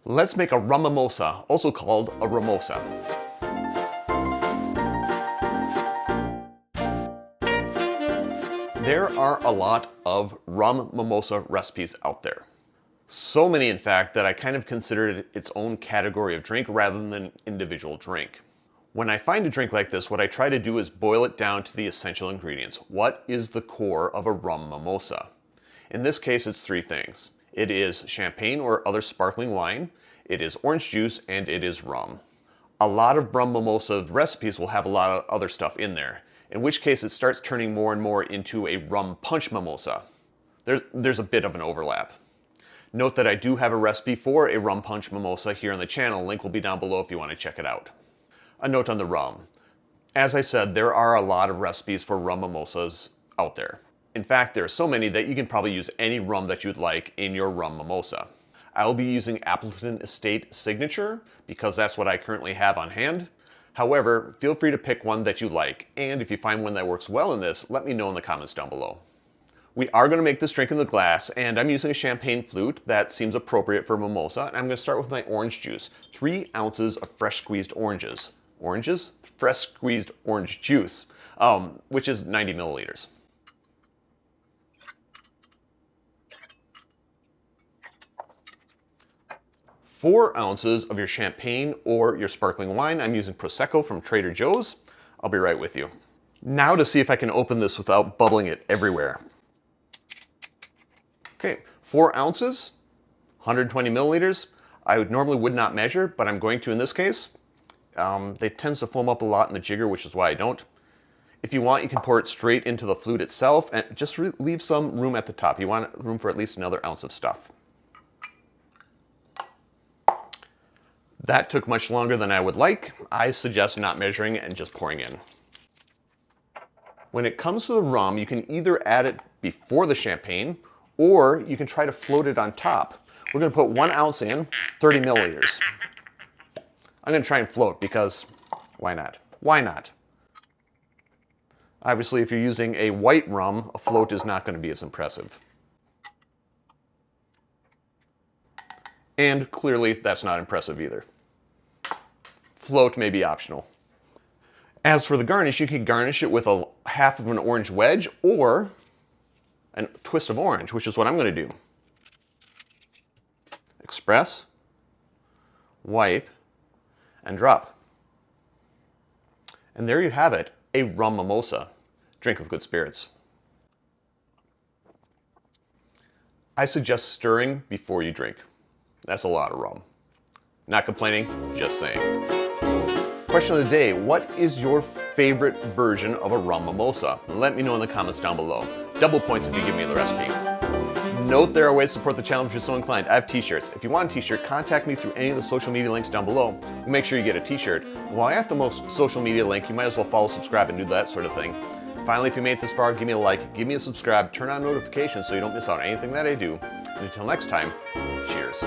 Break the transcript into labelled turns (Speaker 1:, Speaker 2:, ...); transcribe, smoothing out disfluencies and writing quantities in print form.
Speaker 1: Let's make a rum mimosa, also called a rumosa. There are a lot of rum mimosa recipes out there. So many, in fact, that I kind of consider it its own category of drink rather than an individual drink. When I find a drink like this, what I try to do is boil it down to the essential ingredients. What is the core of a rum mimosa? In this case, it's three things. It is champagne or other sparkling wine, it is orange juice, and it is rum. A lot of rum mimosa recipes will have a lot of other stuff in there, in which case it starts turning more and more into a rum punch mimosa. There's a bit of an overlap. Note that I do have a recipe for a rum punch mimosa here on the channel. Link will be down below if you want to check it out. A note on the rum. As I said, there are a lot of recipes for rum mimosas out there. In fact, there are so many that you can probably use any rum that you'd like in your rum mimosa. I'll be using Appleton Estate Signature because that's what I currently have on hand. However, feel free to pick one that you like, and if you find one that works well in this, let me know in the comments down below. We are going to make this drink in the glass, and I'm using a champagne flute. That seems appropriate for mimosa. And I'm going to start with my orange juice. 3 ounces of fresh squeezed oranges. Oranges? Fresh squeezed orange juice, which is 90 milliliters. Four ounces of your champagne or your sparkling wine. I'm using Prosecco from Trader Joe's. I'll be right with you. Now to see if I can open this without bubbling it everywhere. Okay, 4 ounces, 120 milliliters. I normally would not measure, but I'm going to in this case. They tend to foam up a lot in the jigger, which is why I don't. If you want, you can pour it straight into the flute itself and just leave some room at the top. You want room for at least another ounce of stuff. That took much longer than I would like. I suggest not measuring and just pouring in. When it comes to the rum, you can either add it before the champagne, or you can try to float it on top. We're going to put 1 ounce in, 30 milliliters. I'm going to try and float because why not? Why not? Obviously, if you're using a white rum, a float is not going to be as impressive. And clearly, that's not impressive either. Float may be optional. As for the garnish, you can garnish it with a half of an orange wedge or a twist of orange, which is what I'm going to do. Express, wipe, and drop. And there you have it, a rum mimosa. Drink with good spirits. I suggest stirring before you drink. That's a lot of rum. Not complaining, just saying. Question of the day, what is your favorite version of a rum mimosa? Let me know in the comments down below. Double points if you give me the recipe. Note there are ways to support the channel if you're so inclined. I have t-shirts. If you want a t-shirt, contact me through any of the social media links down below. We'll make sure you get a t-shirt. While I have the most social media link, you might as well follow, subscribe, and do that sort of thing. Finally, if you made it this far, give me a like, give me a subscribe, turn on notifications so you don't miss out on anything that I do. And until next time, cheers.